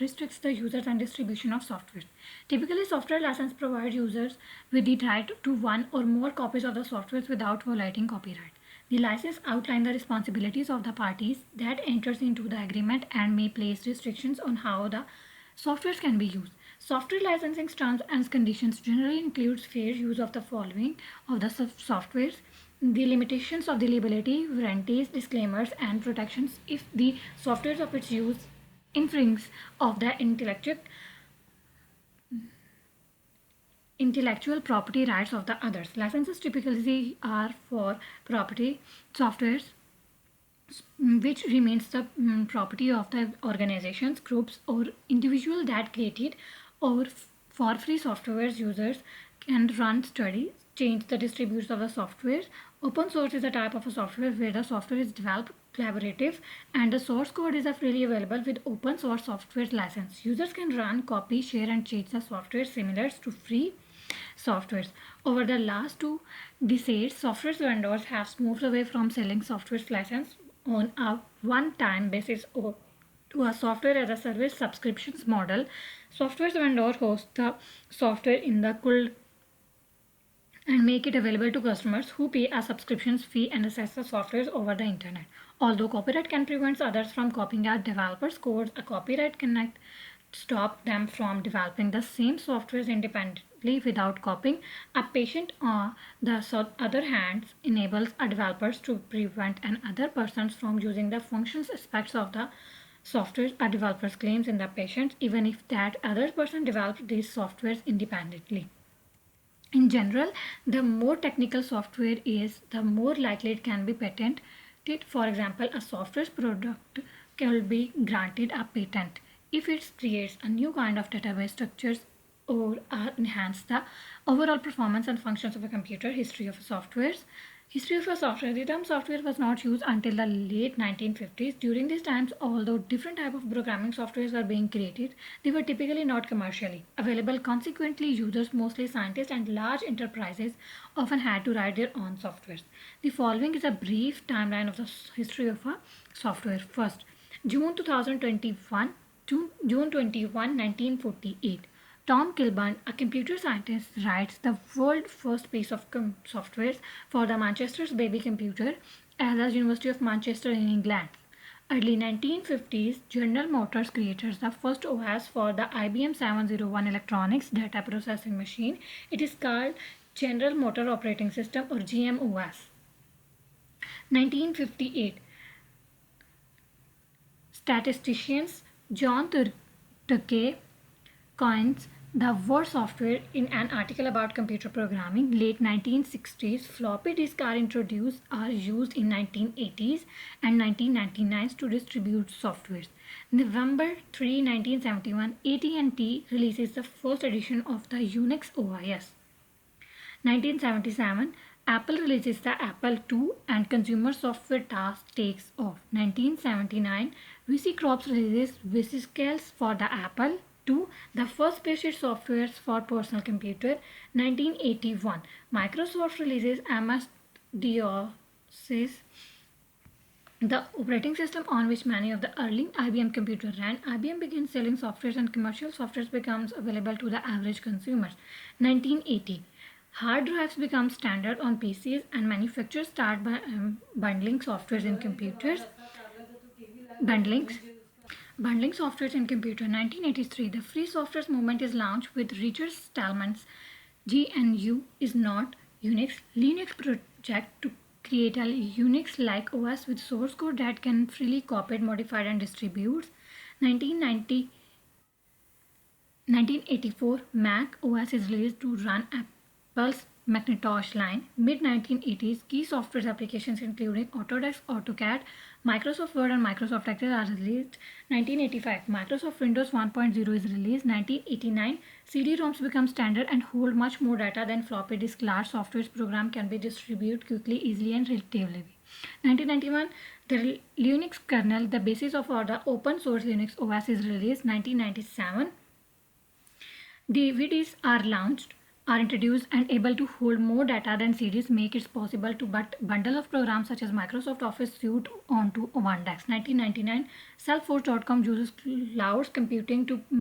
restricts the users and distribution of software. Typically, software license provide users with the right to one or more copies of the software without violating copyright. The license outline the responsibilities of the parties that enters into the agreement and may place restrictions on how the softwares can be used. Software licensing terms and conditions generally includes fair use of the following of the softwares, the limitations of the liability, warranties, disclaimers, and protections if the softwares of its use infringes of the intellectual property rights of the others. Licenses typically are for property softwares which remains the property of the organizations, groups, or individual that created or for free software users can run studies, change the distributes of the software. Open source is a type of a software where the software is developed collaborative and the source code is freely available with open source software license. Users can run, copy, share, and change the software similar to free softwares. Over the last 2 decades, software vendors have moved away from selling software license on a one-time basis or to a software as a service subscriptions model. Software vendor hosts the software in the cloud and make it available to customers who pay a subscription fee and access the software over the internet. Although copyright can prevent others from copying a developer's code, a copyright cannot stop them from developing the same software independently without copying. A patent, on the other hand, enables a developer to prevent another person from using the functions aspects of the software a developer claims in the patent, even if that other person developed these softwares independently. In general, the more technical software is, the more likely it can be patented. For example, a software product can be granted a patent if it creates a new kind of database structures or enhance the overall performance and functions of a computer. History of softwares. History of a software. The term software was not used until the late 1950s. During these times, although different types of programming softwares were being created, they were typically not commercially available. Consequently, users, mostly scientists and large enterprises, often had to write their own softwares. The following is a brief timeline of the history of a software. First, June 2021, June 21, 1948. Tom Kilburn, a computer scientist, writes the world's first piece of software for the Manchester's baby computer at the University of Manchester in England. Early 1950s, General Motors created the first OS for the IBM 701 electronics data processing machine. It is called General Motor Operating System or GMOS. 1958, statisticians John Tukey coins the word software in an article about computer programming. Late 1960s, floppy disks are introduced or used in 1980s and 1999s to distribute software. November 3, 1971, AT&T releases the first edition of the Unix OS. 1977, Apple releases the Apple II and consumer software task takes off. 1979, VC Corp releases VC for the Apple II, the first basic software for personal computer. 1981, Microsoft releases MS-DOS, the operating system on which many of the early IBM computers ran. IBM begins selling software and commercial software becomes available to the average consumers. 1980, hard drives become standard on PCs and manufacturers start by bundling software in computers. Bundling Bundling software in computer. 1983, the free software movement is launched with Richard Stallman's GNU is not Unix Linux project to create a Unix-like OS with source code that can freely copied, modified, and distributed. 1984, Mac OS is released to run Apple's Macintosh line. Mid-1980s, key software applications including Autodesk, AutoCAD, Microsoft Word, and Microsoft Excel are released. 1985, Microsoft Windows 1.0 is released. 1989, CD-ROMs become standard and hold much more data than floppy disk. Large software program can be distributed quickly, easily, and relatively. 1991, the Linux kernel, the basis of the open source Linux OS, is released. 1997, DVDs are launched. are introduced and able to hold more data than CDs make it possible to but bundle of programs such as Microsoft Office suite onto one desk. 1999, Salesforce.com uses cloud computing to